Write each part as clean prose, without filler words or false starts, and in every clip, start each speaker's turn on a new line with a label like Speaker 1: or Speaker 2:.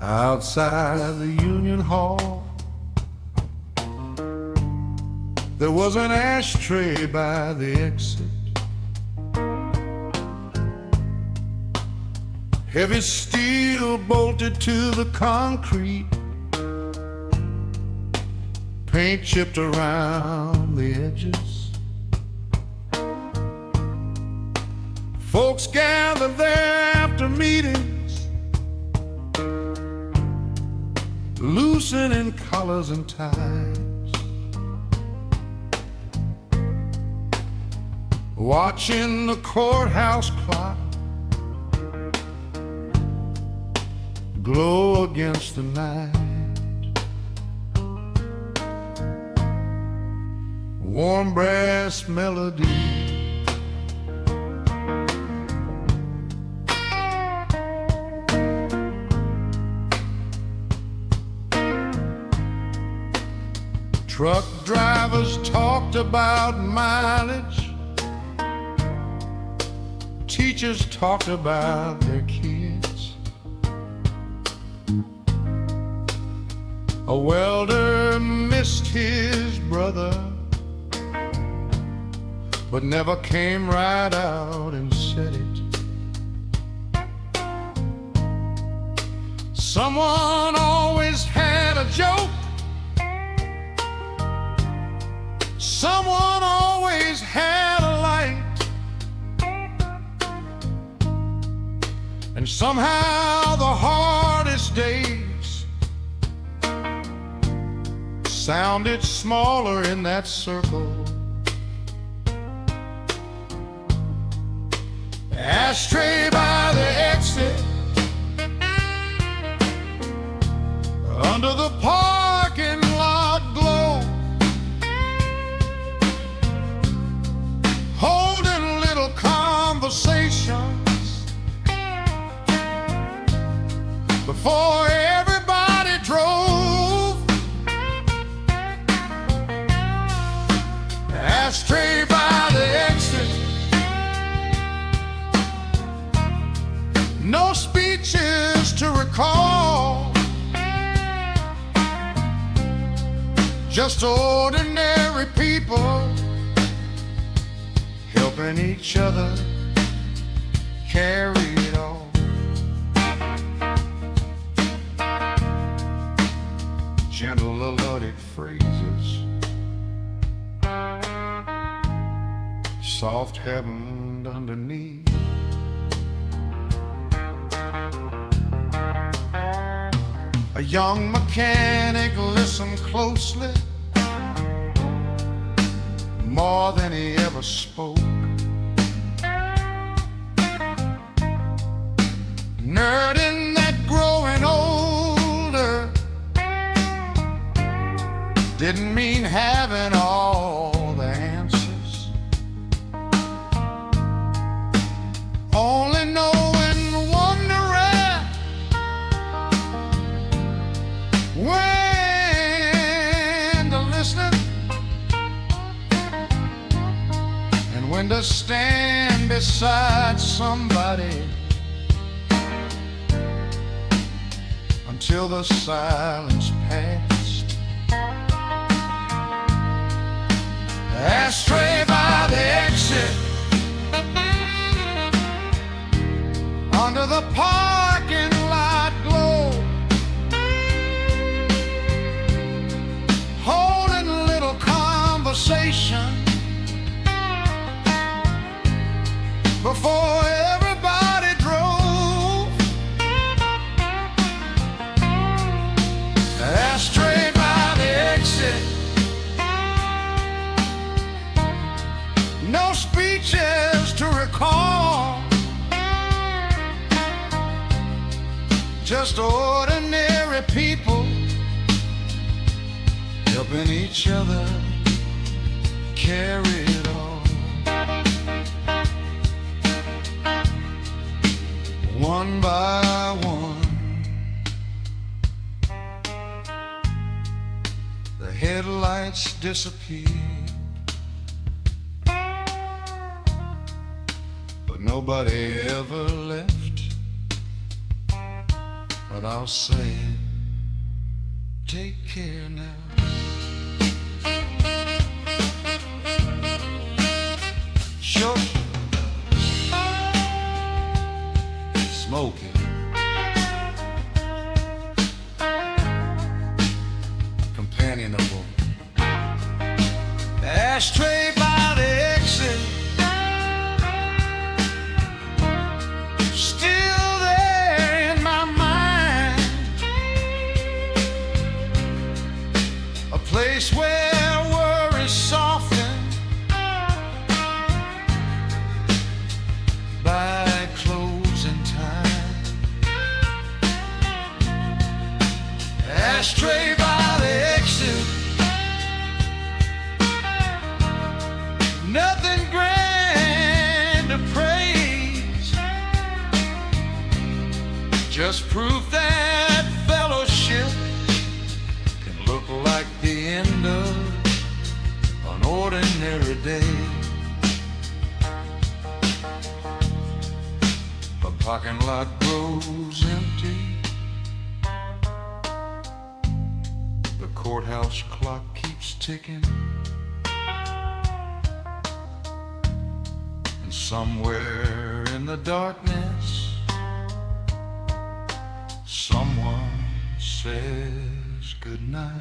Speaker 1: Outside the Union Hall, there was an ashtray by the exit. Heavy steel bolted to the concrete, paint chipped around the edges. Folks gathered there after meetings, loosening collars and ties, watching the courthouse clock glow against the night. Warm brass melodies, truck drivers talked about mileage, teachers talked about their kids. A welder missed his brother, but never came right out and said it. Someone always had a joke, someone always had a light, and somehow the hardest days sounded smaller in that circle. Ashtray by the exit, under the parking lot glow, holding little conversations before everybody drove. Ashtray by the exit, no speeches to recall, just ordinary people helping each other carry it all. Gentle melodic phrases, soft heaven underneath. A young mechanic listened closely, more than he ever spoke. Nerding that growing older didn't mean having all the answers, only knowing one direct when to listen and when to stand beside somebody until the silence passed. Ashtray by the exit, under the parking lot glow, holding a little conversation before everybody drove. Ashtray by the exit, no speeches to recall, just ordinary people helping each other carry it all. One by one, the headlights disappeared, but nobody ever left but I'll say, take care now. Sure, smoky, companionable, ashtray by the exit, still there in my mind, a place where worries soften by closing time. Ashtray by the exit, nothing grand to praise, just proof that fellowship can look like the end of an ordinary day. The parking lot grows empty, the courthouse clock keeps ticking, and somewhere in the darkness someone says goodnight.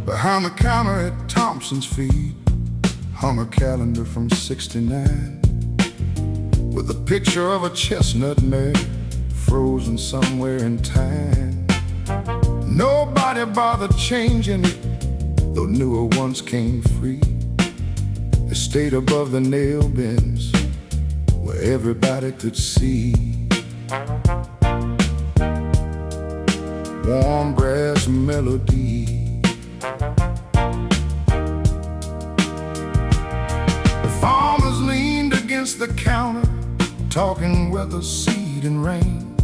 Speaker 2: Behind the counter at Thompson's feet hung a calendar from '69 with a picture of a chestnut mare frozen somewhere in time. Nobody bothered changing it, though newer ones came free. They stayed above the nail bins where everybody could see. Warm brass melodies. The farmers leaned against the counter, talking weather, seed, and rain.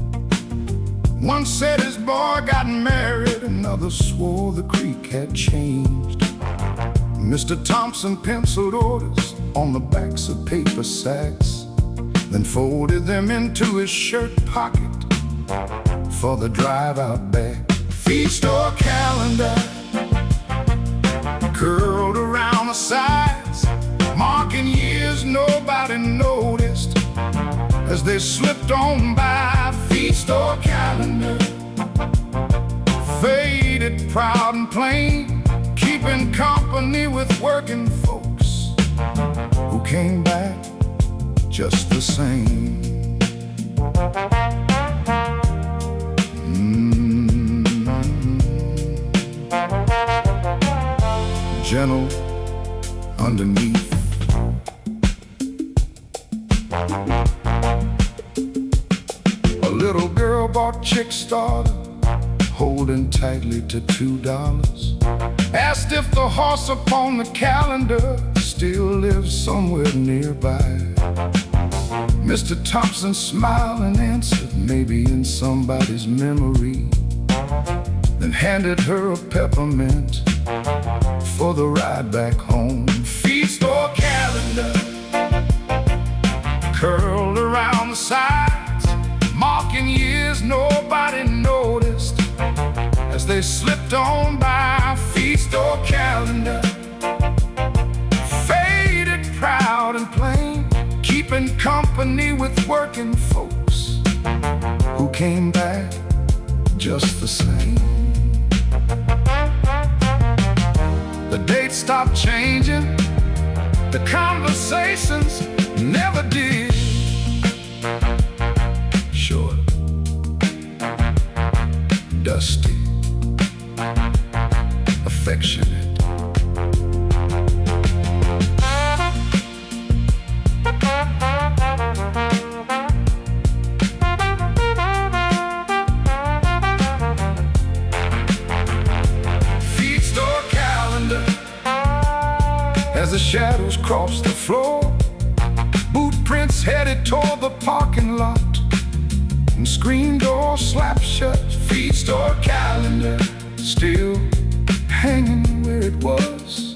Speaker 2: One said his boy got married, another swore the creek had changed. Mr. Thompson penciled orders on the backs of paper sacks, then folded them into his shirt pocket for the drive out back. Feed store calendar curled around the sides, marking years nobody noticed as they slipped on by. Feed store calendar, faded, proud and plain, keeping company with working folks who came back just the same. Gentle underneath. A little girl bought chick starter, holding tightly to $2. Asked if the horse upon the calendar still lives somewhere nearby. Mr. Thompson smiled and answered, maybe in somebody's memory, then handed her a peppermint for the ride back home. Feed store calendar curled around the sides, marking years nobody noticed as they slipped on by. Feed store calendar, faded, proud and plain, keeping company with working folks who came back just the same. The dates stopped changing, the conversations never did. Short, dusty, affectionate. the shadows crossed the floor. Boot prints headed toward the parking lot, and screen door slapped shut. Feed store calendar still hanging where it was,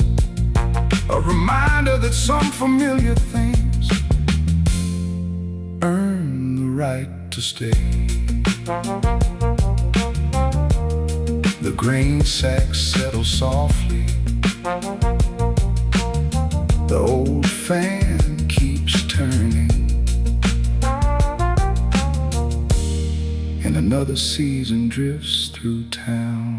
Speaker 2: a reminder that some familiar things earn the right to stay. The grain sacks settle softly. The old fan keeps turning, and another season drifts through town.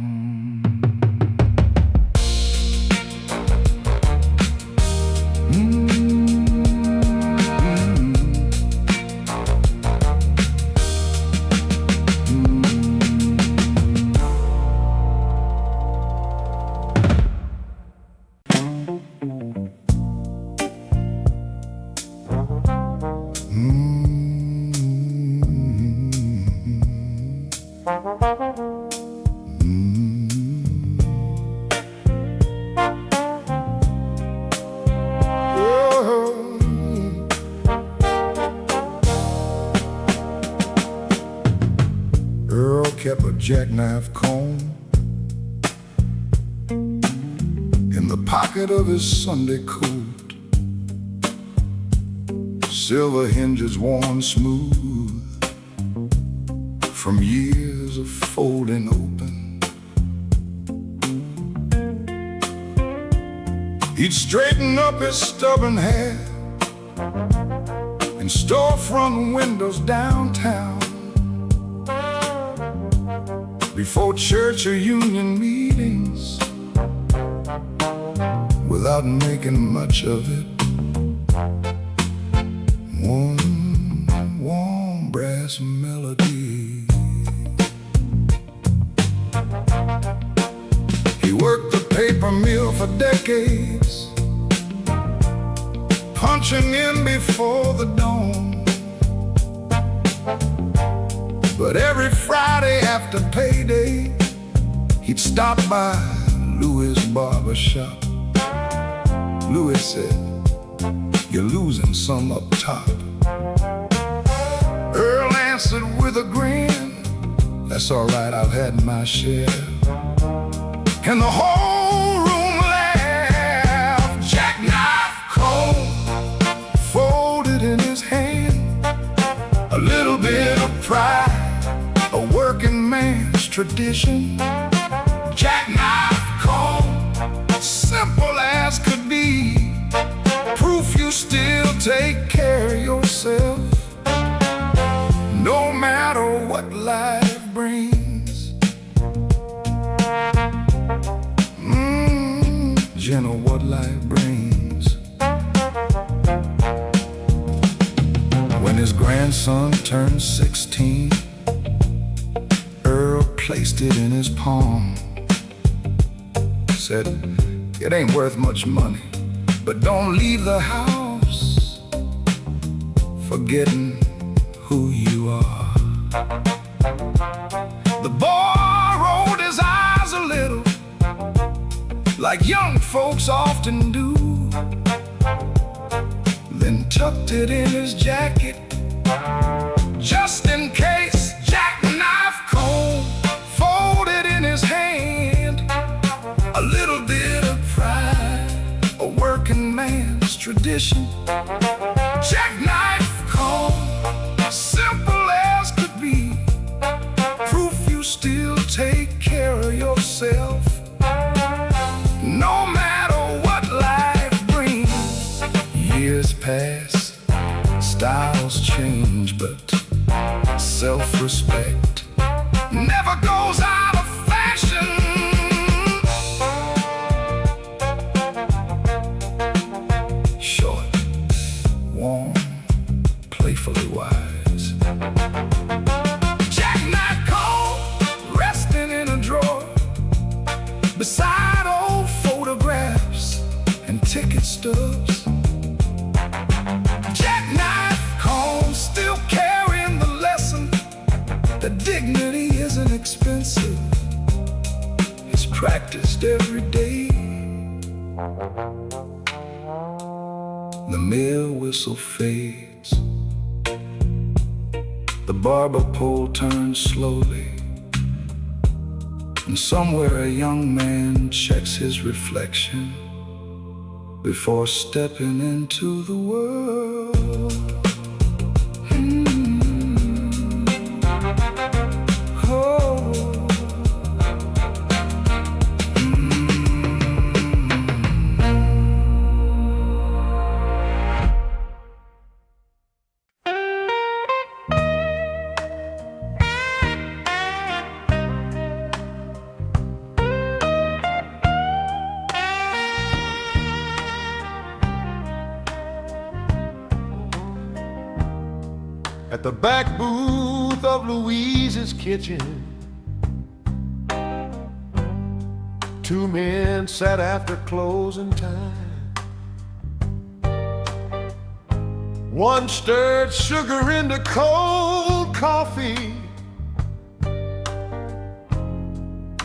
Speaker 2: Earl kept a jackknife comb in the pocket of his Sunday coat. Silver hinges worn smooth from years of folding open. He'd straighten up his stubborn hair in storefront windows downtown. Before church or union meetings, without making much of it, one warm brass melody. He worked the paper mill for decades, punching in before the dawn. But every Friday after payday, he'd stop by Louis' barber shop. Louis said, "You're losing some up top." Earl answered with a grin, "That's all right, I've had my share." And the whole room laughed. Jackknife comb folded in his hand, a little bit of pride, a working man's tradition. Jackknife comb, simple as could be, proof you still take care of yourself, no matter what life brings. You know what life brings. When his grandson turned 16, Earl placed it in his palm. Said, "It ain't worth much money, but don't leave the house forgetting who you are." The boy rolled his eyes a little, like young folks often do, then tucked it in his jacket, just in case. Jackknife comb folded in his hand, a little bit of pride, a working man's tradition. Jackknife comb, simple as could be, proof you still take care of yourself, no matter what life brings. Years pass, styles change, but self-respect never goes out of fashion. Short, warm, playfully wise. Jackknife comb resting in a drawer beside old photographs and ticket stubs. Jackknife comb still carrying the lesson that dignity isn't expensive, it's practiced every day. The mill whistle fades. The barber pole turns slowly, and somewhere a young man checks his reflection before stepping into the world.
Speaker 1: At the back booth of Louise's kitchen, two men sat after closing time. One stirred sugar into cold coffee,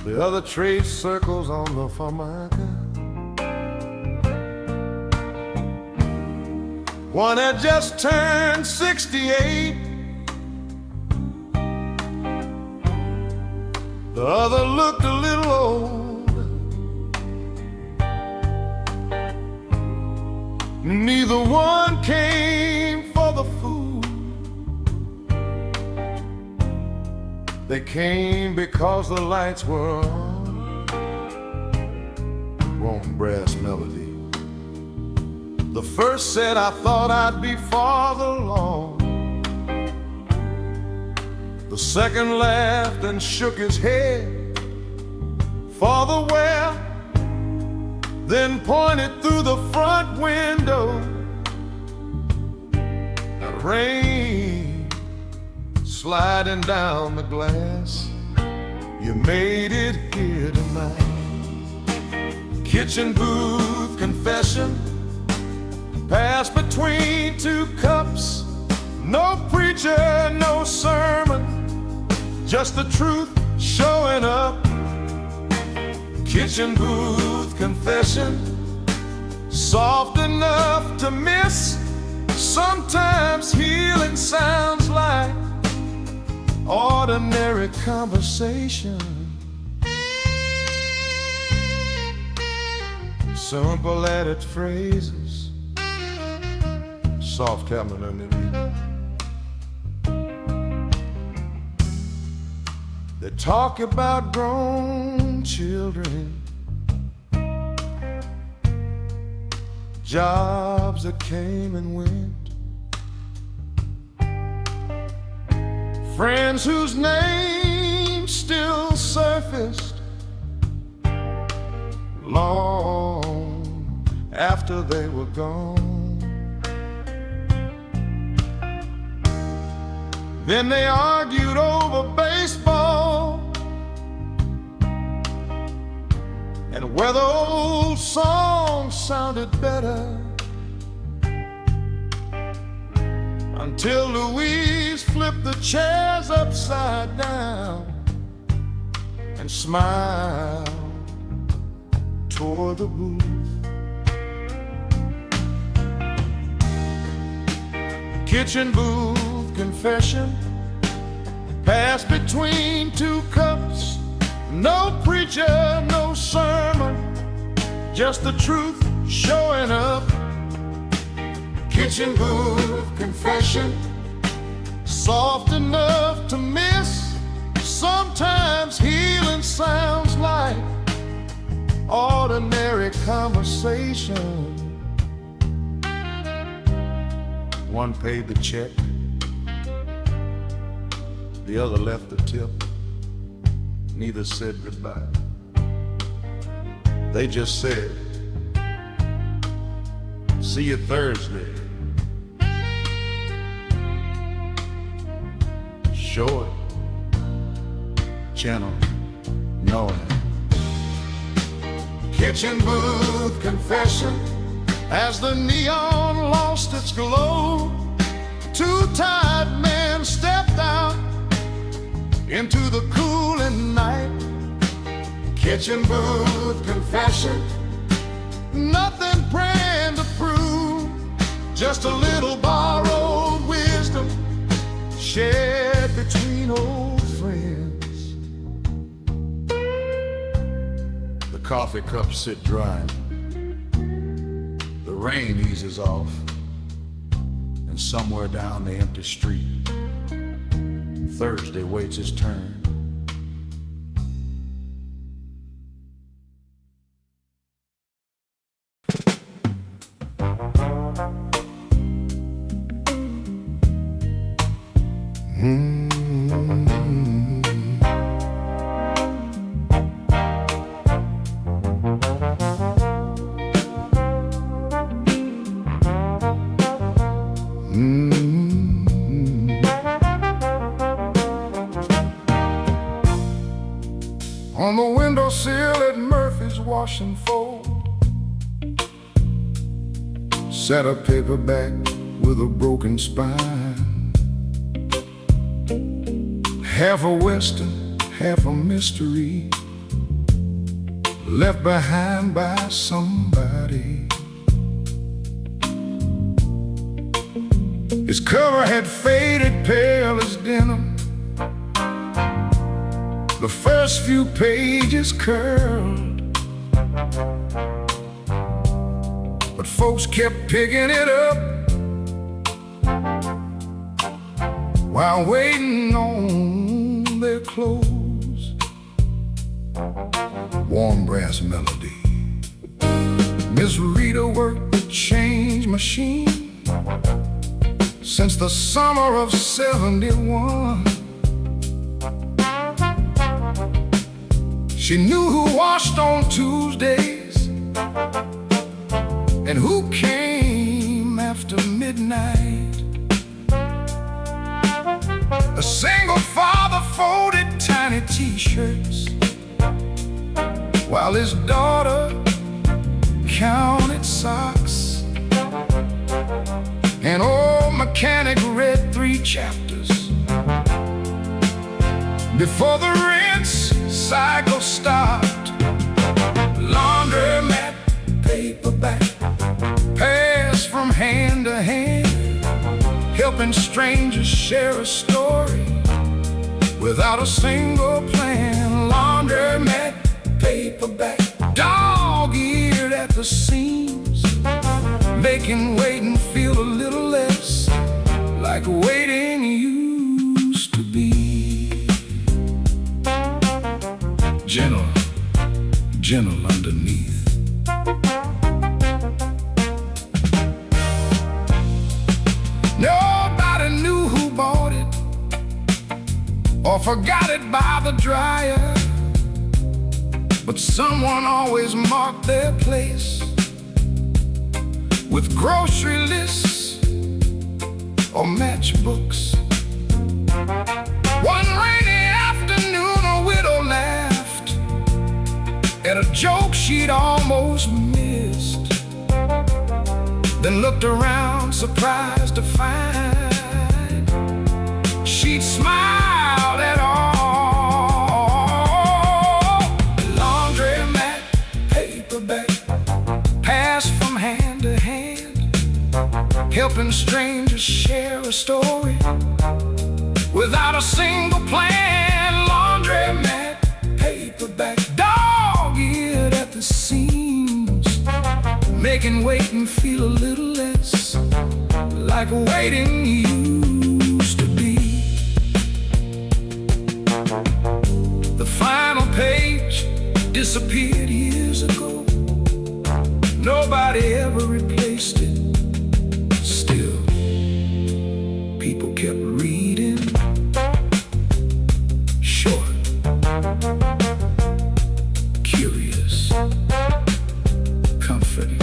Speaker 1: the other traced circles on the formica. One had just turned 68, the other looked a little old. Neither one came for the food. They came because the lights were on. Won't brass melody. The first said, I thought I'd be farther along. The second laughed and shook his head farther where, then pointed through the front window at rain sliding down the glass. You made it here tonight. Kitchen booth confession passed between two cups. No preacher, no sermon, just the truth showing up. Kitchen booth confession, soft enough to miss. Sometimes healing sounds like ordinary conversation. Simple added phrases, soft having an They talk about grown children, jobs that came and went, friends whose names still surfaced long after they were gone. Then they argued over baseball and whether old songs sounded better, until Louise flipped the chairs upside down and smiled toward the booth. Kitchen booth confession passed between two cups. No preacher, no sermon, just the truth showing up. Kitchen booth confession, soft enough to miss. Sometimes healing sounds like ordinary conversation. One paid the check, the other left the tip. Neither said goodbye. They just said, see you Thursday. Short, gentle, knowing. Kitchen booth confession, as the neon lost its glow, two tired men stepped out into the cooling night. Kitchen booth confession, nothing praying to prove, just a little borrowed wisdom shared between old friends. The coffee cups sit dry, the rain eases off, and somewhere down the empty street, Thursday waits his turn.
Speaker 2: On the windowsill at Murphy's Wash and Fold sat a paperback with a broken spine, half a western, half a mystery, left behind by somebody. His cover had faded pale as denim, the first few pages curled, but folks kept picking it up while waiting on their clothes. Warm brass melody. Miss Rita worked the change machine since the summer of '71. She knew who washed on Tuesdays and who came after midnight. A single father folded tiny t-shirts while his daughter counted socks. An old mechanic read 3 chapters before the rinse cycle stopped. Laundromat paperback passed from hand to hand, helping strangers share a story without a single plan. Laundromat paperback, dog-eared at the seams, making waiting feel a little less like waiting used to be. Gentle, gentle underneath. Nobody knew who bought it or forgot it by the dryer, but someone always marked their place with grocery lists or matchbooks. One rainy afternoon, a widow laughed at a joke she'd almost missed, then looked around surprised to find she'd smiled at all. Laundromat paperback passed from hand to hand, helping strangers share a story without a single plan. Laundromat paperback, dog-eared at the seams, making waiting feel a little less like waiting used to be. The final page disappeared years ago. Nobody ever replaced it. Still, people kept reading. Short, curious, comforting.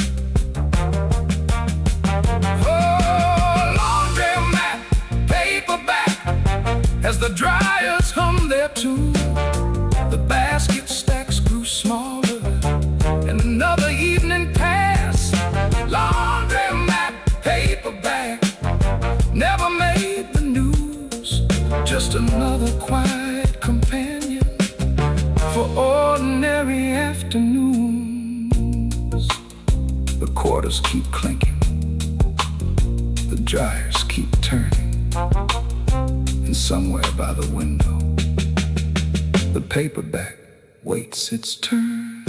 Speaker 2: Laundromat paperback, as the dryers hummed their tune, the basket stacks grew smaller, and another evening passed. Laundromat paperback never made the news, just another quiet companion for ordinary afternoons. The quarters keep clinking, dryers keep turning, and somewhere by the window, the paperback waits its turn.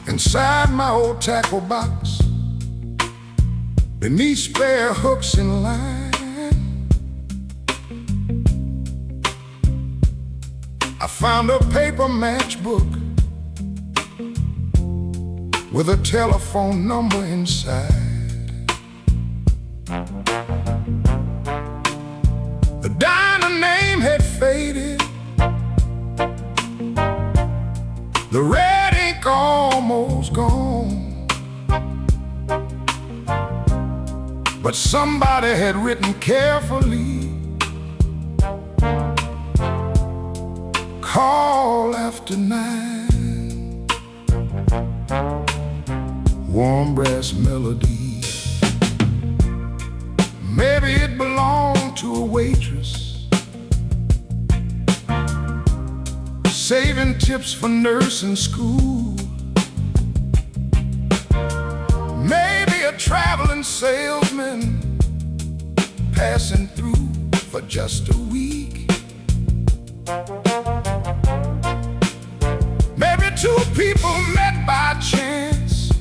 Speaker 2: Inside my old tackle box, beneath spare hooks and line, I found a paper matchbook with a telephone number inside. The diner name had faded, the red ink almost gone, but somebody had written carefully, call after 9, warm brass melodies. Maybe it belonged to a waitress saving tips for nursing school. Maybe a traveling salesman passing through for just a week. Maybe two people met by chance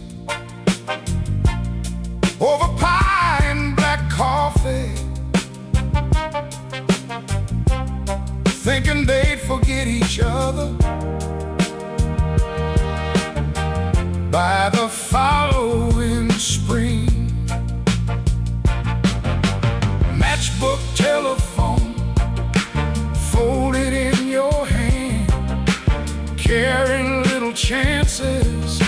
Speaker 2: over pie and black coffee, thinking they'd forget each other by the following spring. Matchbook telephone folded in your hand, carrying little chances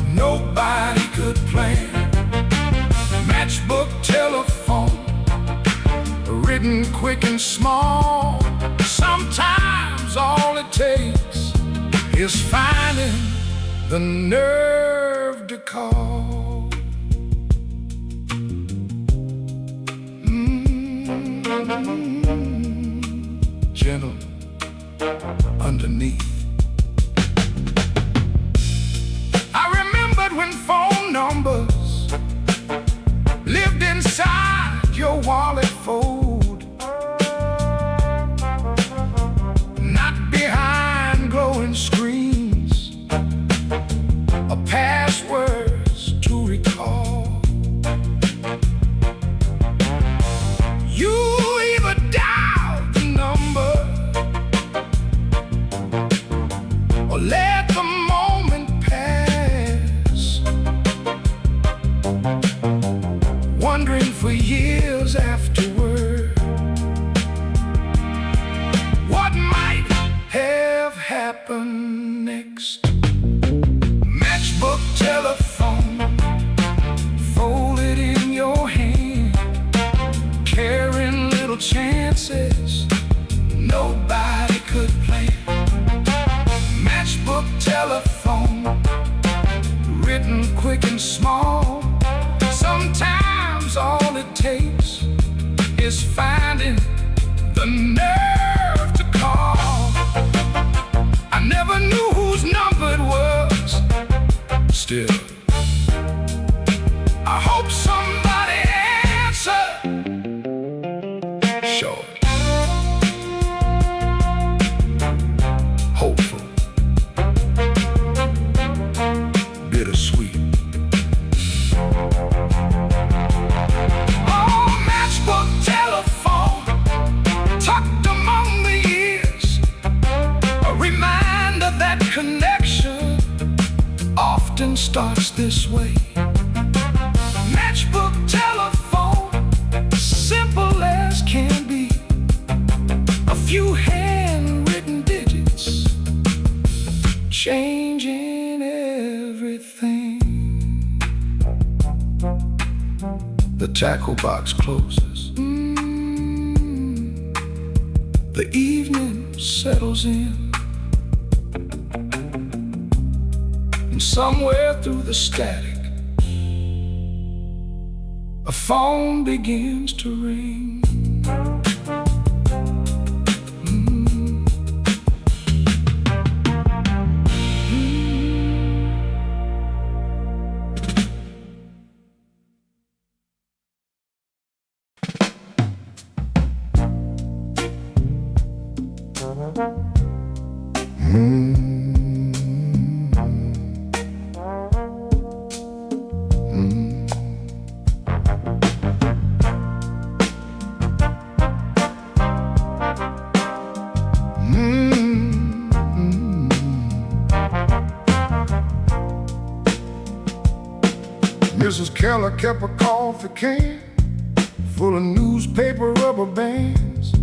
Speaker 2: nobody could plan. Matchbook telephone, written quick and small. Sometimes all it takes is finding the nerve to call. Gentle underneath. I remembered when phone numbers lived inside your wallet fold, not behind glowing screens or passwords to recall. You either dialed the number or let the moment pass, wondering for years afterward what might have happened next. Matchbook telephone folded in your hand, carrying little chances nobody could plan. Matchbook telephone, written quick and small. Sometimes all it takes is finding the nerve to call. I never knew whose number it was. Still, I hope somebody answered. Sure. Hopeful. Bittersweet. Oh, matchbook telephone, tucked among the years, a reminder that connection often starts this way. Matchbook telephone, simple as can be, the tackle box closes. The evening settles in, and somewhere through the static, a phone begins to ring. Mrs. Keller kept a coffee can full of newspaper rubber bands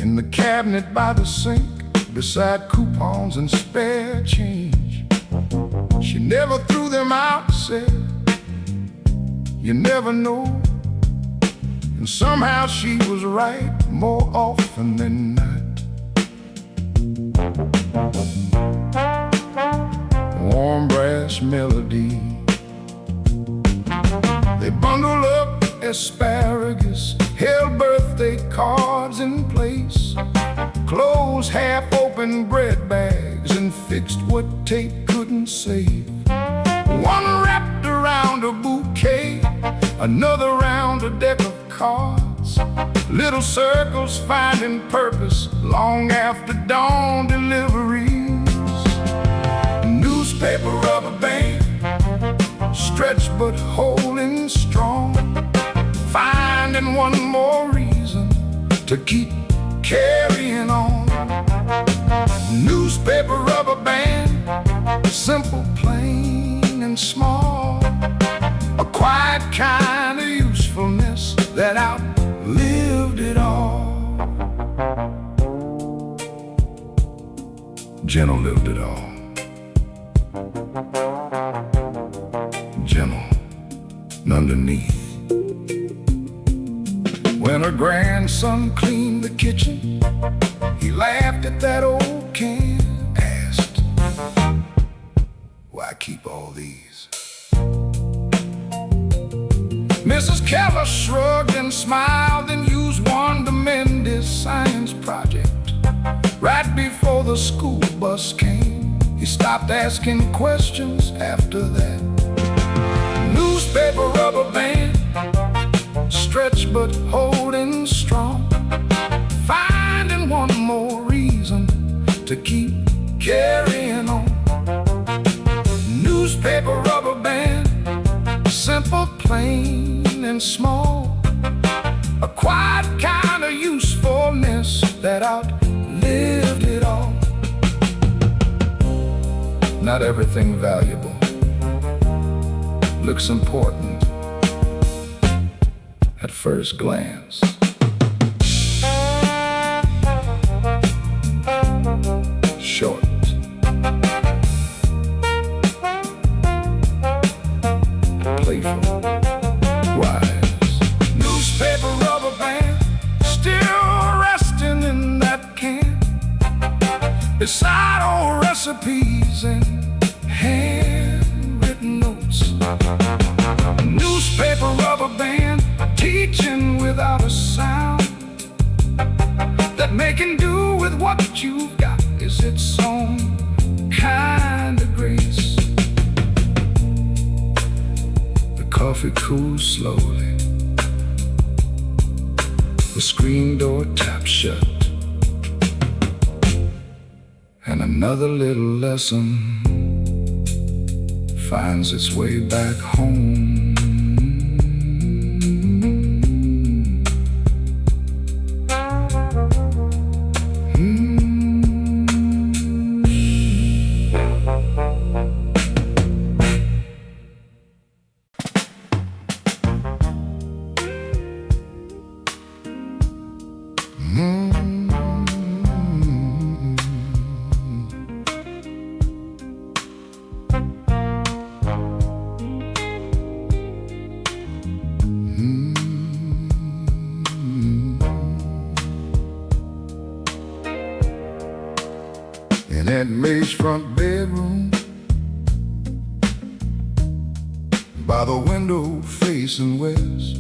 Speaker 2: in the cabinet by the sink, beside coupons and spare change. She never threw them out, said, "You never know." And somehow she was right more often than not. Warm brass melody, they bundled up asparagus, held birthday cards in place, closed half-open bread bags, and fixed what tape couldn't save. One wrapped around a bouquet, another round a deck of cards, little circles finding purpose long after dawn deliveries. Newspaper rubber band, stretched but holding strong, finding one more reason to keep carrying on. Newspaper rubber band, simple, plain, and small, a quiet kind of usefulness that outlived it all. Gentle lived it all. Gentle and underneath. When her grandson cleaned the kitchen, he laughed at that old can, asked, "Why keep all these?" Mrs. Keller shrugged and smiled and used one to mend his science project. Right before the school bus came, he stopped asking questions after that. Newspaper rubber band, stretched but holding strong, finding one more reason to keep carrying on. Newspaper rubber band, simple, plain, and small, a quiet kind of usefulness that outlived it all. Not everything valuable looks important at first glance. Short, playful, wise. Newspaper rubber band, still resting in that can, beside old recipes and handwritten notes. Newspaper rubber band, teaching without a sound, that making do with what you've got is its own kind of grace. The coffee cools slowly, the screen door taps shut, and another little lesson finds its way back home. Aunt May's front bedroom, by the window facing west,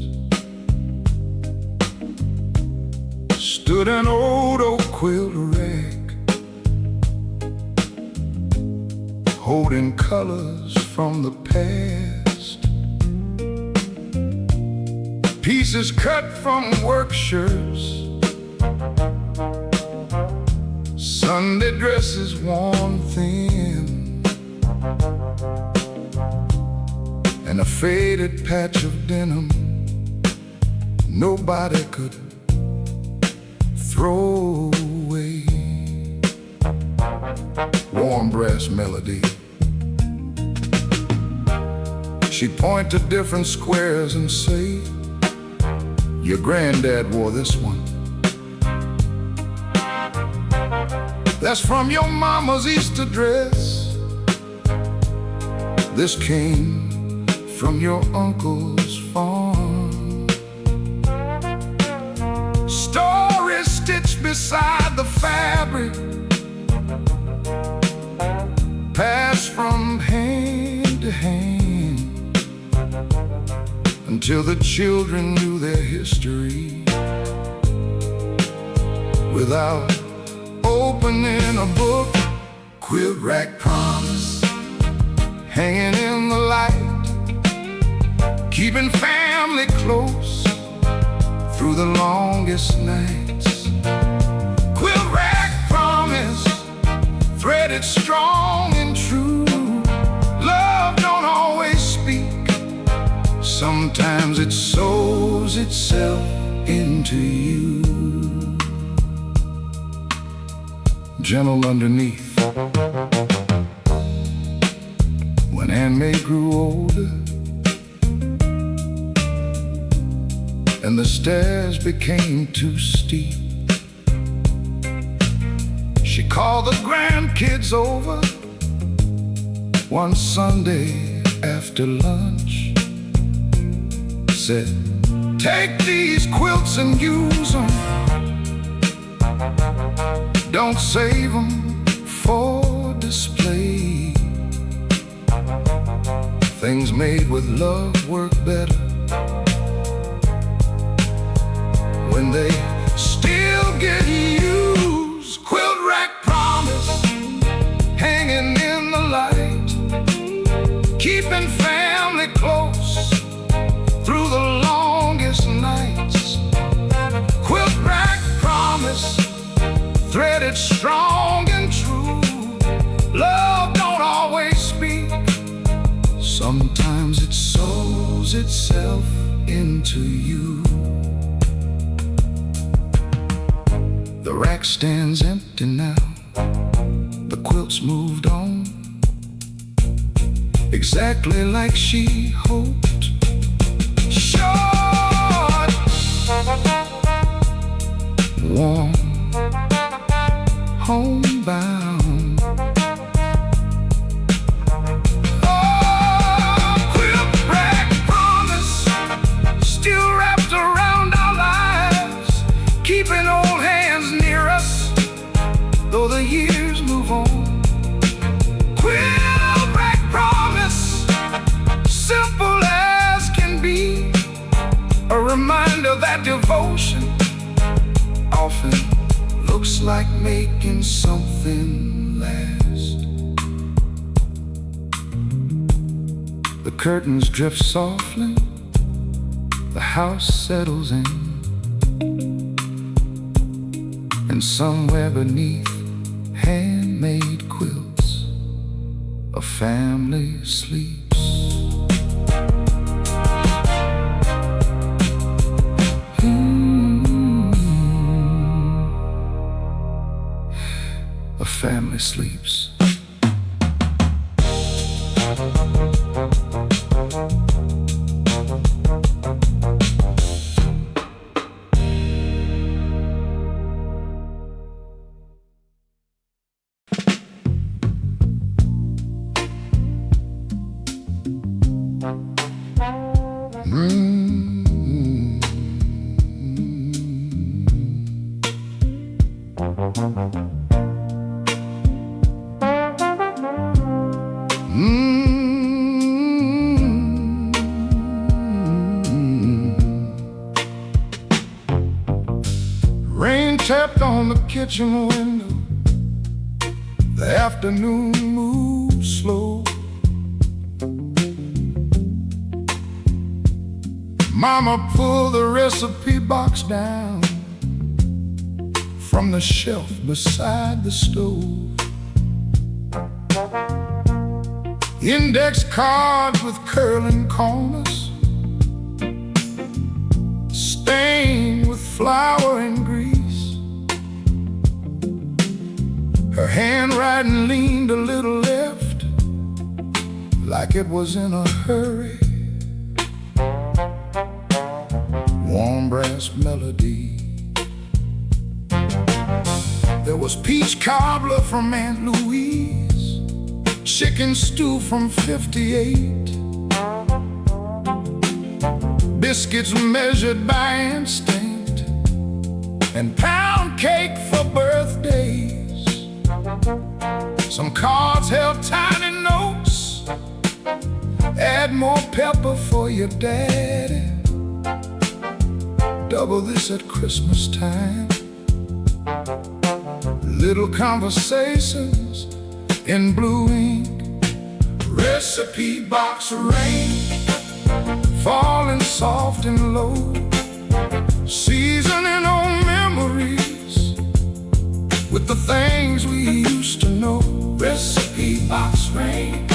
Speaker 2: stood an old oak quilt rack, holding colors from the past, pieces cut from work shirts, Sunday dresses worn thin, and a faded patch of denim nobody could throw away. Warm brass melody. She'd point to different squares and say, your granddad wore this one. That's from your mama's Easter dress. This came from your uncle's farm. Stories stitched beside the fabric, passed from hand to hand, until the children knew their history without opening a book. Quilt rack promise, hanging in the light, keeping family close through the longest nights. Quilt rack promise, threaded strong and true. Love don't always speak, sometimes it sows itself into you. Gentle underneath. When Aunt May grew older and the stairs became too steep, she called the grandkids over one Sunday after lunch, said, take these quilts and use them, don't save them for display. Things made with love work better when they still get used. Quilt rack promise, hanging in the light, keeping family close through the longest nights. Quilt rack promise, threaded strong and true. Love don't always speak, sometimes it sows itself into you. The rack stands empty now, the quilts moved on, exactly like she hoped. Short, warm, homebound. Oh, quilt rack promise, still wrapped around our lives, keeping old hands near us, though the years move on. Quilt rack promise, simple as can be, a reminder that devotion often looks like making something last. The curtains drift softly, the house settles in, and somewhere beneath handmade quilts, a family sleeps. A family sleeps. tapped on the kitchen window. The afternoon moved slow. Mama pulled the recipe box down from the shelf beside the stove. Index cards with curling corners, stained with flour and grease. Her handwriting leaned a little left, like it was in a hurry. Warm brass melody. There was peach cobbler from Aunt Louise, chicken stew from 58, biscuits measured by instinct, and pound cake for birthdays. Some cards held tiny notes. Add more pepper for your daddy. Double this at Christmas time. Little conversations in blue ink. Recipe box rain, falling soft and low, seasoning on memories with the things we used to know. Recipe box rain,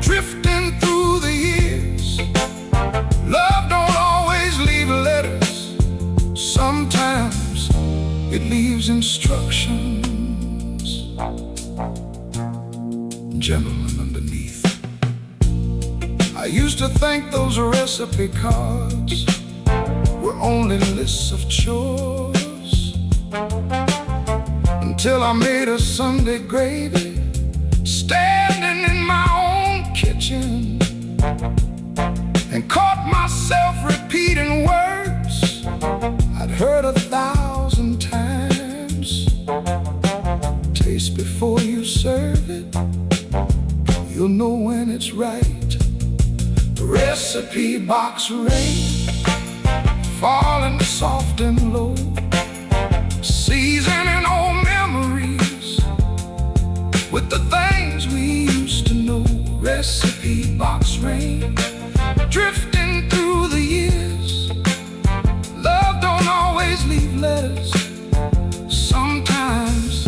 Speaker 2: drifting through the years. Love don't always leave letters. Sometimes it leaves instructions. Gentlemen underneath. I used to think those recipe cards were only lists of chores, until I made a Sunday gravy standing in my own kitchen, and caught myself repeating words I'd heard 1,000 times. Taste before you serve it, you'll know when it's right. Recipe box rain, falling soft and low, seasoning old memories with the things we used to know. Recipe box rain, drifting through the years. Love don't always leave letters. Sometimes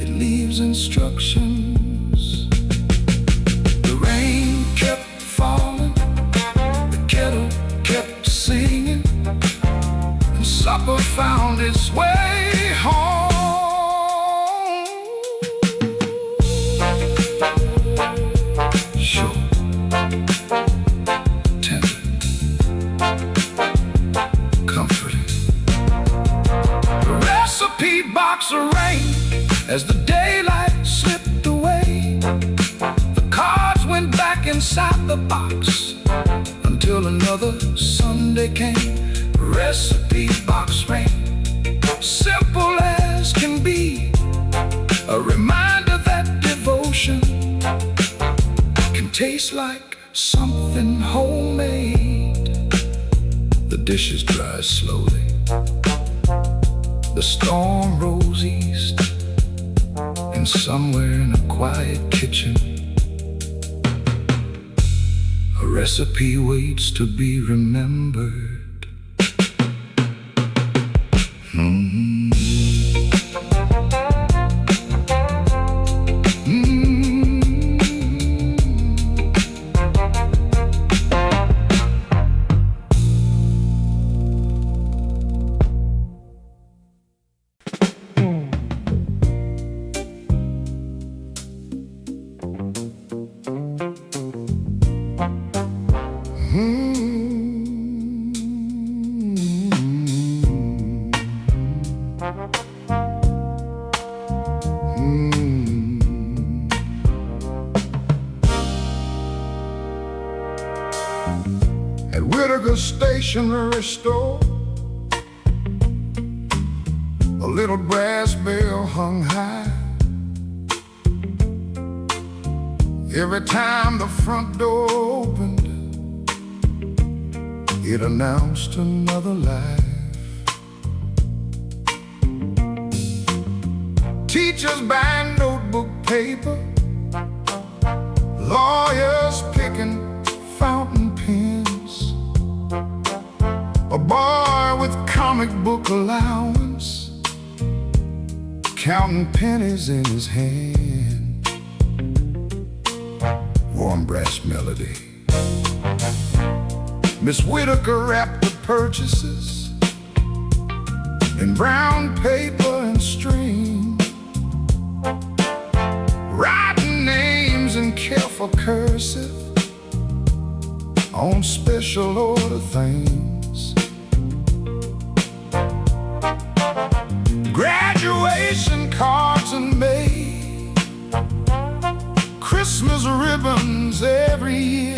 Speaker 2: it leaves instructions. The rain kept falling, the kettle kept singing, and supper found its way home. Sure, tender, comforting. Recipe box of rain. As the daylight slipped away, the cards went back inside the box until another Sunday came. Recipe box rain, simple as can be, a reminder that devotion can taste like something homemade. The dishes dry slowly, the storm rose east, and somewhere in a quiet kitchen, a recipe waits to be remembered. At Whittaker's stationery store, a little brass bell hung high. Every time the front door opened, it announced another life. Teachers buying notebook paper, lawyers picking fountain pens, a boy with comic book allowance, counting pennies in his hand. Warm brass melody. Miss Whitaker wrapped the purchases in brown paper and string, writing names in careful cursive on special order things. Graduation cards in May, Christmas ribbons every year,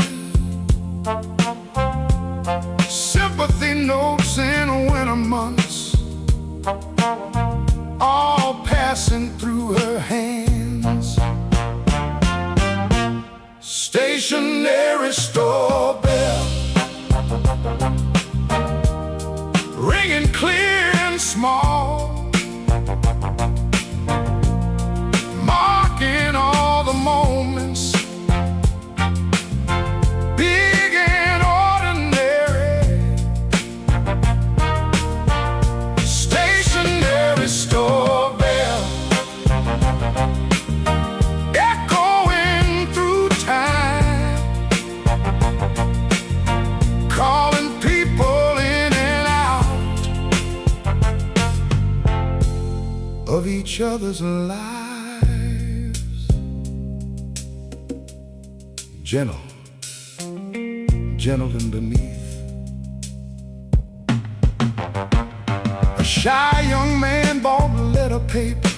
Speaker 2: sympathy notes in winter months, all passing through her hands. Stationery store bell, ringing clear and small, marking all the moments, big and ordinary. Stationery store bell, echoing through time, calling people in and out of each other's lives. Gentle, gentle and beneath. A shy young man bought letter paper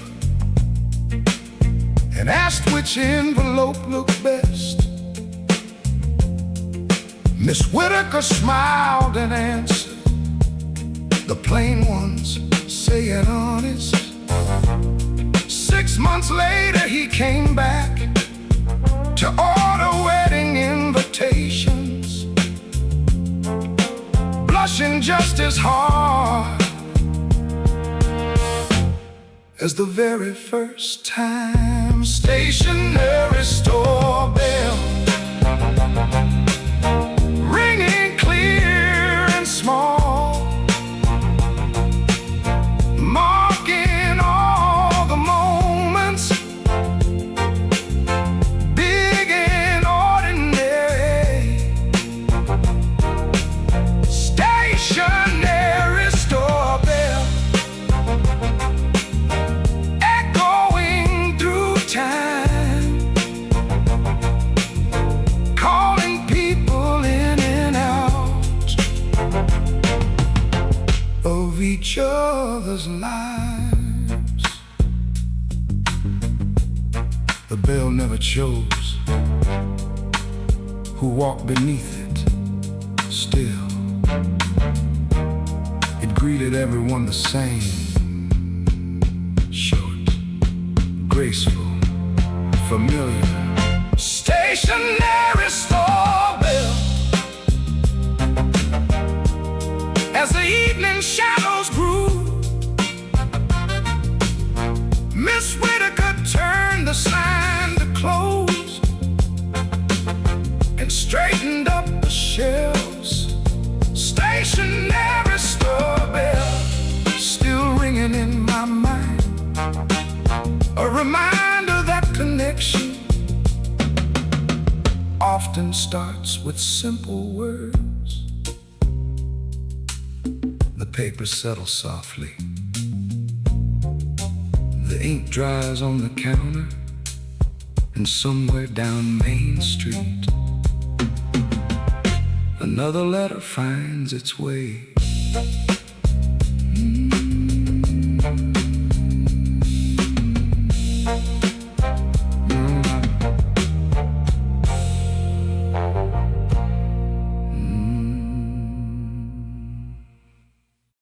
Speaker 2: and asked which envelope looked best. Miss Whitaker smiled and answered, the plain ones, say it honest. 6 months later he came back to order wedding invitations, blushing just as hard as the very first time. Stationery store bell, ringing clear and small, marking all the moments, big and ordinary. Stationery store bell, echoing through time, calling people in and out of each other's lives. The bell never chose who walked beneath it. Still, it greeted everyone the same. Short, graceful, familiar. Stationery store bell, as the evening shadows grew, Miss Whitaker turned the sign to close and straightened up the shelves. Stationery store bell, still ringing in my mind, a reminder that connection often starts with simple words. The paper settles softly, the ink dries on the counter, and somewhere down Main Street, another letter finds its way.